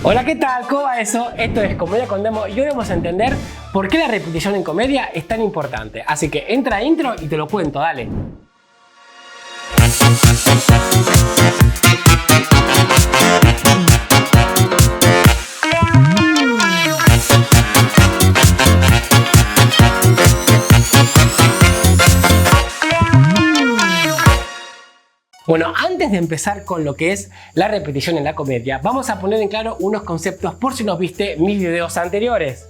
Hola, ¿qué tal? ¿Cómo va eso? Esto es Comedia con Demo y hoy vamos a entender por qué la repetición en comedia es tan importante. Así que entra a intro y te lo cuento, dale. Bueno, antes de empezar con lo que es la repetición en la comedia, vamos a poner en claro unos conceptos por si no viste mis videos anteriores.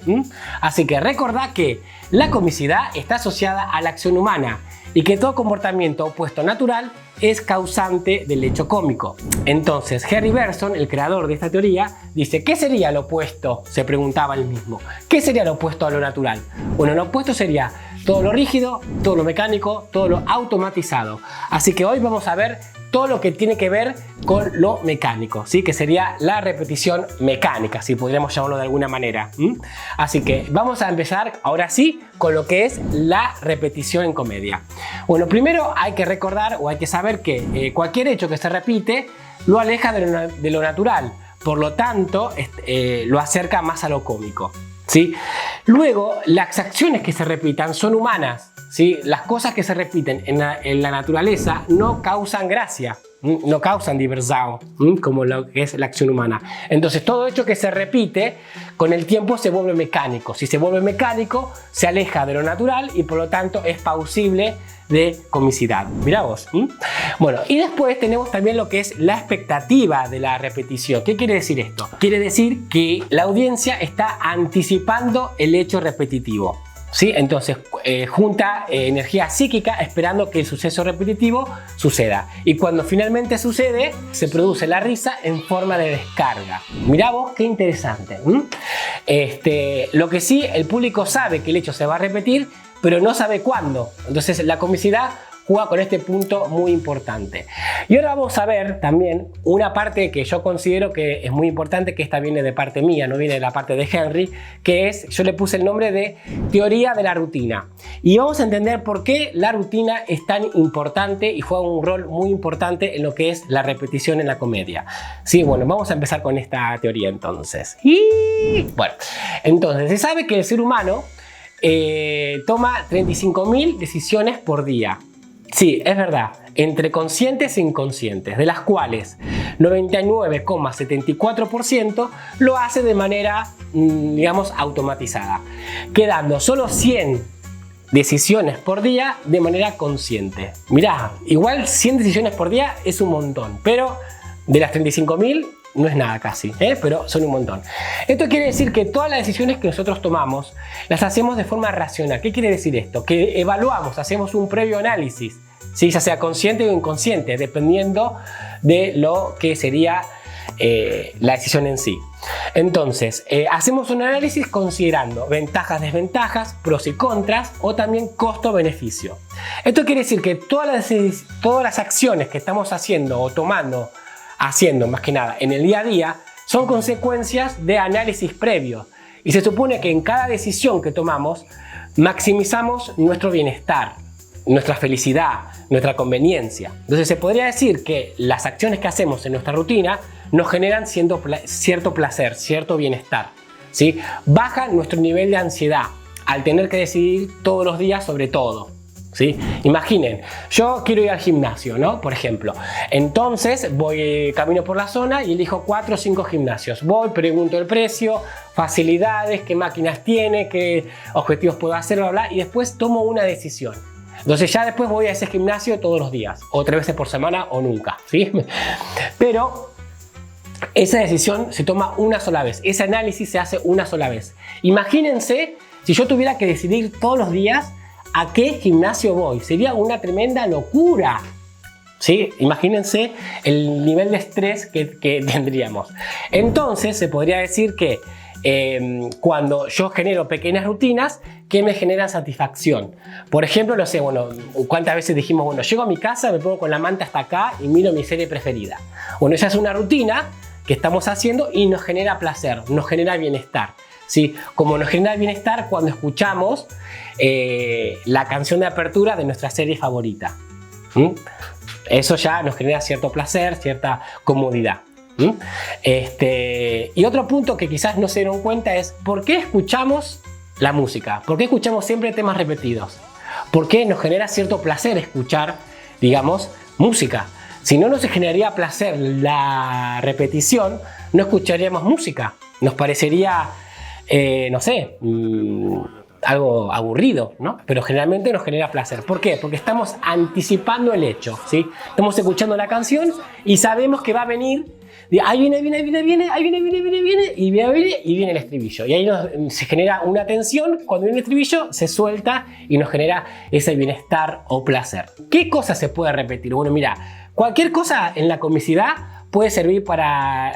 Así que recordá que la comicidad está asociada a la acción humana y que todo comportamiento opuesto natural es causante del hecho cómico. Entonces, Henry Bergson, el creador de esta teoría, dice: ¿qué sería lo opuesto? Se preguntaba él mismo. ¿Qué sería lo opuesto a lo natural? Bueno, lo opuesto sería todo lo rígido, todo lo mecánico, todo lo automatizado. Así que hoy vamos a ver todo lo que tiene que ver con lo mecánico, ¿sí? Que sería la repetición mecánica, si podríamos llamarlo de alguna manera. Así que vamos a empezar ahora sí con lo que es la repetición en comedia. Bueno, primero hay que recordar o hay que saber que cualquier hecho que se repite lo aleja de lo natural, por lo tanto lo acerca más a lo cómico, ¿sí? Luego, las acciones que se repitan son humanas, ¿sí? Las cosas que se repiten en la naturaleza no causan gracia, no causan diversión, como lo que es la acción humana. Entonces, todo hecho que se repite con el tiempo se vuelve mecánico. Si se vuelve mecánico, se aleja de lo natural y por lo tanto es pausible de comicidad. Mirá vos. Bueno, y después tenemos también lo que es la expectativa de la repetición. ¿Qué quiere decir esto? Quiere decir que la audiencia está anticipando el hecho repetitivo, ¿sí? Entonces junta energía psíquica esperando que el suceso repetitivo suceda. Y cuando finalmente sucede, se produce la risa en forma de descarga. Mirá vos, qué interesante. Lo que sí, el público sabe que el hecho se va a repetir, pero no sabe cuándo. Entonces la comicidad juega con este punto muy importante. Y ahora vamos a ver también una parte que yo considero que es muy importante, que esta viene de parte mía, no viene de la parte de Henry, que es, yo le puse el nombre de teoría de la rutina. Y vamos a entender por qué la rutina es tan importante y juega un rol muy importante en lo que es la repetición en la comedia. Sí, bueno, vamos a empezar con esta teoría entonces. Bueno, entonces se sabe que el ser humano toma 35.000 decisiones por día. Sí, es verdad, entre conscientes e inconscientes, de las cuales 99,74% lo hace de manera, digamos, automatizada, quedando solo 100 decisiones por día de manera consciente. Mirá, igual 100 decisiones por día es un montón, pero de las 35.000 no es nada casi, pero son un montón. Esto quiere decir que todas las decisiones que nosotros tomamos las hacemos de forma racional. ¿Qué quiere decir esto? Que evaluamos, hacemos un previo análisis, ¿sí? Ya sea consciente o inconsciente, dependiendo de lo que sería la decisión en sí. Entonces, hacemos un análisis considerando ventajas, desventajas, pros y contras, o también costo-beneficio. Esto quiere decir que todas las acciones que estamos haciendo o haciendo más que nada en el día a día son consecuencias de análisis previo, y se supone que en cada decisión que tomamos maximizamos nuestro bienestar, nuestra felicidad, nuestra conveniencia. Entonces se podría decir que las acciones que hacemos en nuestra rutina nos generan cierto placer, cierto bienestar, ¿sí? Baja nuestro nivel de ansiedad al tener que decidir todos los días sobre todo, ¿sí? Imaginen, yo quiero ir al gimnasio, ¿no? Por ejemplo, entonces camino por la zona y elijo 4 o 5 gimnasios. Voy, pregunto el precio, facilidades, qué máquinas tiene, qué objetivos puedo hacer, bla, bla, y después tomo una decisión. Entonces ya después voy a ese gimnasio todos los días, o 3 veces por semana o nunca, ¿sí? Pero esa decisión se toma una sola vez, ese análisis se hace una sola vez. Imagínense si yo tuviera que decidir todos los días a qué gimnasio voy. Sería una tremenda locura, ¿sí? Imagínense el nivel de estrés que tendríamos. Entonces se podría decir que cuando yo genero pequeñas rutinas que me generan satisfacción. Por ejemplo, no sé, bueno, cuántas veces dijimos, bueno, llego a mi casa, me pongo con la manta hasta acá y miro mi serie preferida. Bueno, esa es una rutina que estamos haciendo y nos genera placer, nos genera bienestar, ¿sí? Como nos genera bienestar cuando escuchamos la canción de apertura de nuestra serie favorita. Eso ya nos genera cierto placer, cierta comodidad. Y otro punto que quizás no se dieron cuenta es ¿por qué escuchamos la música? ¿Por qué escuchamos siempre temas repetidos? ¿Por qué nos genera cierto placer escuchar, digamos, música? Si no nos generaría placer la repetición, no escucharíamos música. Nos parecería, no sé, algo aburrido, ¿no? Pero generalmente nos genera placer. ¿Por qué? Porque estamos anticipando el hecho, ¿sí? Estamos escuchando la canción y sabemos que va a venir, ahí viene, y viene el estribillo. Y ahí se genera una tensión, cuando viene el estribillo se suelta y nos genera ese bienestar o placer. ¿Qué cosa se puede repetir? Bueno, mira, cualquier cosa en la comicidad puede servir para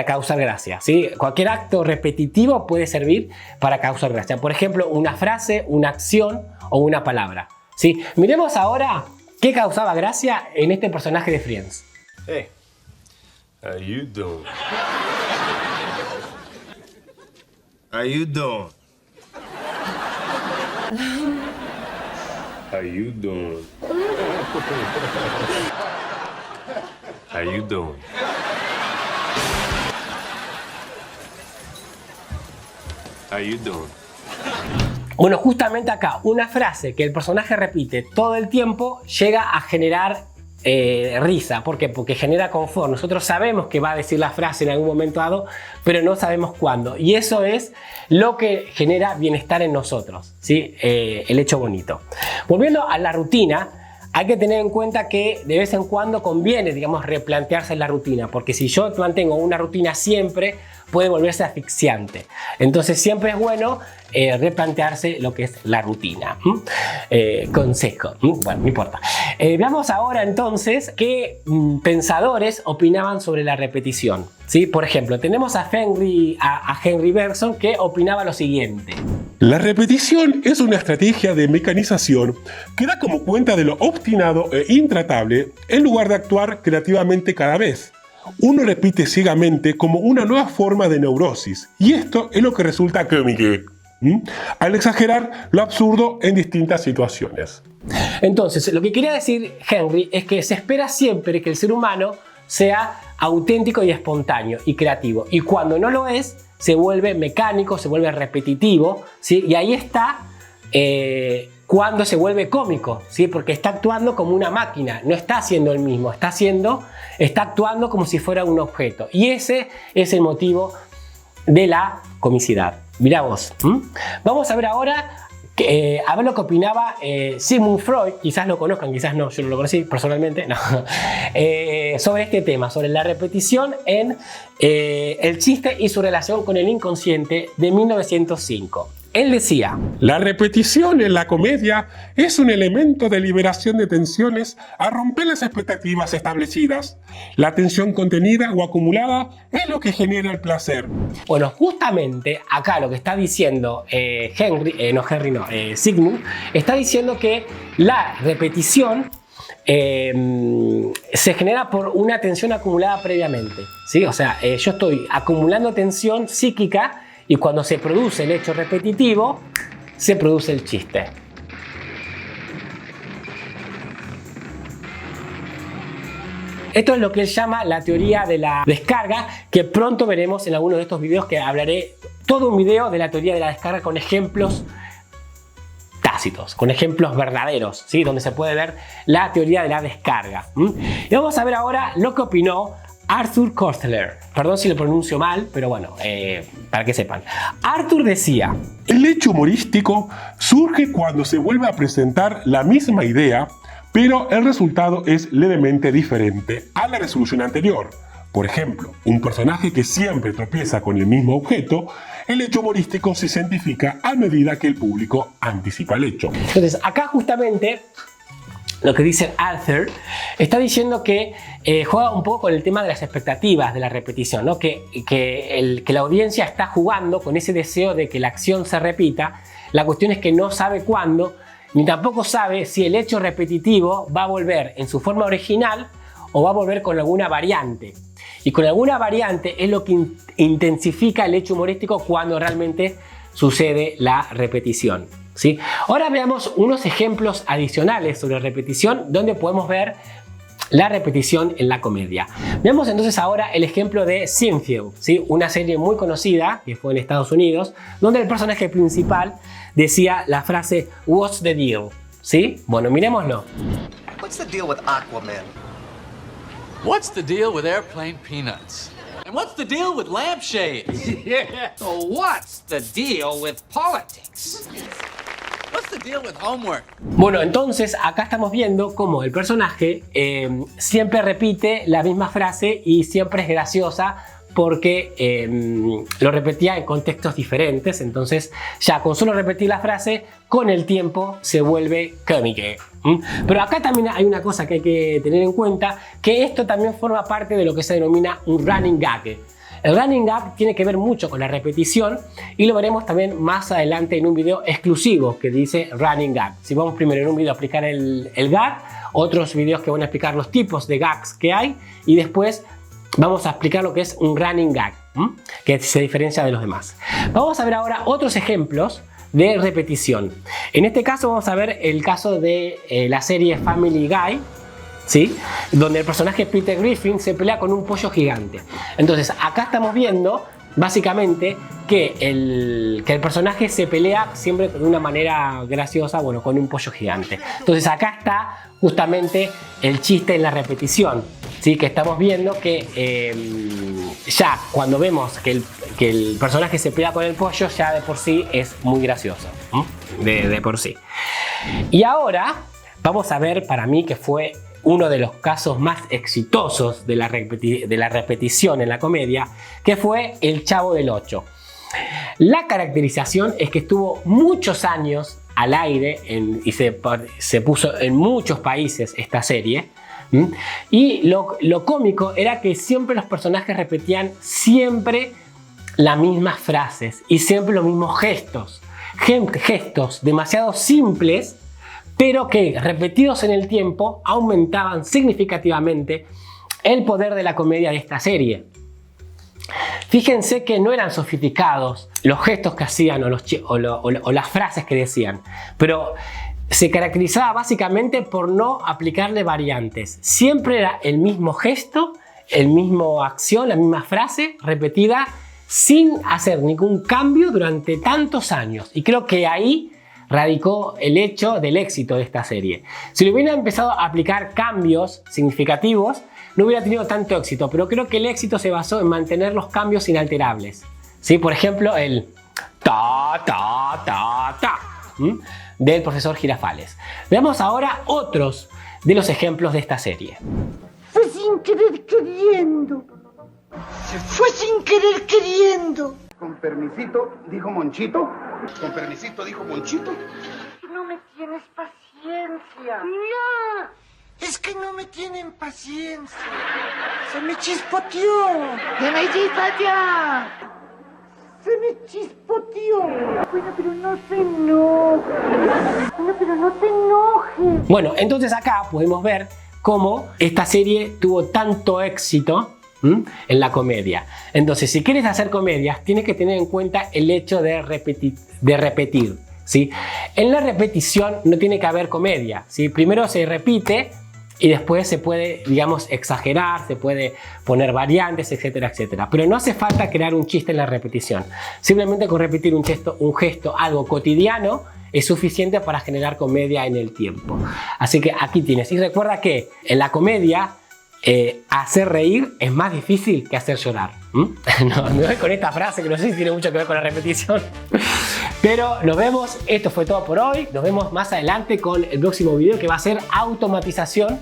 causar gracia, ¿sí? Cualquier acto repetitivo puede servir para causar gracia. Por ejemplo, una frase, una acción o una palabra, ¿sí? Miremos ahora qué causaba gracia en este personaje de Friends. Hey, how you doing? How you doing? How you doing? How you doing? How you doing? Bueno, justamente acá, una frase que el personaje repite todo el tiempo llega a generar risa. ¿Por qué? Porque genera confort. Nosotros sabemos que va a decir la frase en algún momento dado, pero no sabemos cuándo. Y eso es lo que genera bienestar en nosotros, ¿sí? El hecho bonito. Volviendo a la rutina, hay que tener en cuenta que de vez en cuando conviene, digamos, replantearse la rutina, porque si yo mantengo una rutina siempre, puede volverse asfixiante. Entonces siempre es bueno replantearse lo que es la rutina. Consejo. Bueno, no importa. Veamos ahora entonces qué pensadores opinaban sobre la repetición, ¿sí? Por ejemplo, tenemos a Henry Bergson, que opinaba lo siguiente. La repetición es una estrategia de mecanización que da como cuenta de lo obstinado e intratable en lugar de actuar creativamente cada vez. Uno repite ciegamente como una nueva forma de neurosis, y esto es lo que resulta cómico, al exagerar lo absurdo en distintas situaciones. Entonces, lo que quería decir Henry es que se espera siempre que el ser humano sea auténtico y espontáneo y creativo, y cuando no lo es, se vuelve mecánico, se vuelve repetitivo, ¿sí? Y ahí está cuando se vuelve cómico, ¿sí? Porque está actuando como una máquina, no está haciendo el mismo, está actuando como si fuera un objeto. Y ese es el motivo de la comicidad. Mirá vos. Vamos a ver ahora a ver lo que opinaba Sigmund Freud, quizás lo conozcan, quizás no, yo no lo conocí personalmente, no. Sobre este tema, sobre la repetición en el chiste y su relación con el inconsciente, de 1905. Él decía: la repetición en la comedia es un elemento de liberación de tensiones a romper las expectativas establecidas. La tensión contenida o acumulada es lo que genera el placer. Bueno, justamente acá lo que está diciendo Sigmund, está diciendo que la repetición se genera por una tensión acumulada previamente, ¿sí? O sea, yo estoy acumulando tensión psíquica y cuando se produce el hecho repetitivo, se produce el chiste. Esto es lo que él llama la teoría de la descarga, que pronto veremos en algunos de estos videos, que hablaré todo un video de la teoría de la descarga con ejemplos tácitos, con ejemplos verdaderos, ¿sí? Donde se puede ver la teoría de la descarga. Y vamos a ver ahora lo que opinó Arthur Koestler. Perdón si lo pronuncio mal, pero bueno, para que sepan. Arthur decía: el hecho humorístico surge cuando se vuelve a presentar la misma idea, pero el resultado es levemente diferente a la resolución anterior. Por ejemplo, un personaje que siempre tropieza con el mismo objeto, el hecho humorístico se cientifica a medida que el público anticipa el hecho. Entonces, acá justamente lo que dice Arthur está diciendo que juega un poco con el tema de las expectativas de la repetición, ¿no? Que la audiencia está jugando con ese deseo de que la acción se repita. La cuestión es que no sabe cuándo, ni tampoco sabe si el hecho repetitivo va a volver en su forma original o va a volver con alguna variante. Y con alguna variante es lo que intensifica el hecho humorístico cuando realmente sucede la repetición, ¿sí? Ahora veamos unos ejemplos adicionales sobre repetición donde podemos ver la repetición en la comedia. Veamos entonces ahora el ejemplo de Seinfeld, ¿sí? Una serie muy conocida que fue en Estados Unidos, donde el personaje principal decía la frase "What's the deal?", ¿sí? Bueno, miremoslo. What's the deal with Aquaman? What's the deal with airplane peanuts? And what's the deal with lampshades? So what's the deal with politics? What's the deal with homework? Bueno, entonces acá estamos viendo cómo el personaje siempre repite la misma frase y siempre es graciosa porque lo repetía en contextos diferentes. Entonces ya con solo repetir la frase, con el tiempo se vuelve cómica. Pero acá también hay una cosa que hay que tener en cuenta, que esto también forma parte de lo que se denomina un running gag. El running gag tiene que ver mucho con la repetición y lo veremos también más adelante en un video exclusivo que dice running gag. Si vamos primero en un video a explicar el gag, otros videos que van a explicar los tipos de gags que hay y después vamos a explicar lo que es un running gag, que se diferencia de los demás. Vamos a ver ahora otros ejemplos de repetición. En este caso vamos a ver el caso de la serie Family Guy, ¿sí? Donde el personaje Peter Griffin se pelea con un pollo gigante. Entonces acá estamos viendo básicamente que el personaje se pelea siempre de una manera graciosa, bueno, con un pollo gigante. Entonces acá está justamente el chiste en la repetición, ¿sí? Que estamos viendo que ya cuando vemos que el personaje se pelea con el pollo, ya de por sí es muy gracioso, de por sí. Y ahora vamos a ver, para mí, que fue uno de los casos más exitosos de la repetición en la comedia, que fue El Chavo del Ocho. La caracterización es que estuvo muchos años al aire y se puso en muchos países esta serie. Y lo cómico era que siempre los personajes repetían siempre las mismas frases y siempre los mismos gestos. Gestos demasiado simples, pero que repetidos en el tiempo aumentaban significativamente el poder de la comedia de esta serie. Fíjense que no eran sofisticados los gestos que hacían o las frases que decían, pero se caracterizaba básicamente por no aplicarle variantes. Siempre era el mismo gesto, el mismo acción, la misma frase repetida sin hacer ningún cambio durante tantos años. Y creo que ahí radicó el hecho del éxito de esta serie. Si le hubiera empezado a aplicar cambios significativos, no hubiera tenido tanto éxito, pero creo que el éxito se basó en mantener los cambios inalterables. ¿Sí? Por ejemplo, el ta, ta, ta, ta del profesor Girafales. Veamos ahora otros de los ejemplos de esta serie. Fue sin querer queriendo. Se fue sin querer queriendo. Con permisito, dijo Monchito. Con permisito, dijo Monchito. No me tienes paciencia. No, es que no me tienen paciencia. Se me chispoteó. Se me chispoteó. Se me chispoteó. Bueno, pero no se enoje. Bueno, pero no te enojes. Bueno, entonces acá podemos ver cómo esta serie tuvo tanto éxito en la comedia. Entonces, si quieres hacer comedias, tienes que tener en cuenta el hecho de repetir, ¿sí? En la repetición no tiene que haber comedia, ¿sí? Primero se repite y después se puede, digamos, exagerar, se puede poner variantes, etcétera, etcétera. Pero no hace falta crear un chiste en la repetición. Simplemente con repetir un gesto, algo cotidiano, es suficiente para generar comedia en el tiempo. Así que aquí tienes. Y recuerda que en la comedia hacer reír es más difícil que hacer llorar. No, me voy con esta frase que no sé si tiene mucho que ver con la repetición. Pero nos vemos, esto fue todo por hoy. Nos vemos más adelante con el próximo video que va a ser automatización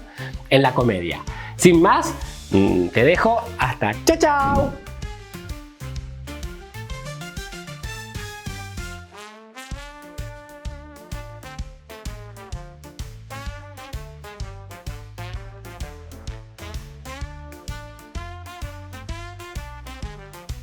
en la comedia. Sin más, te dejo hasta chao chao.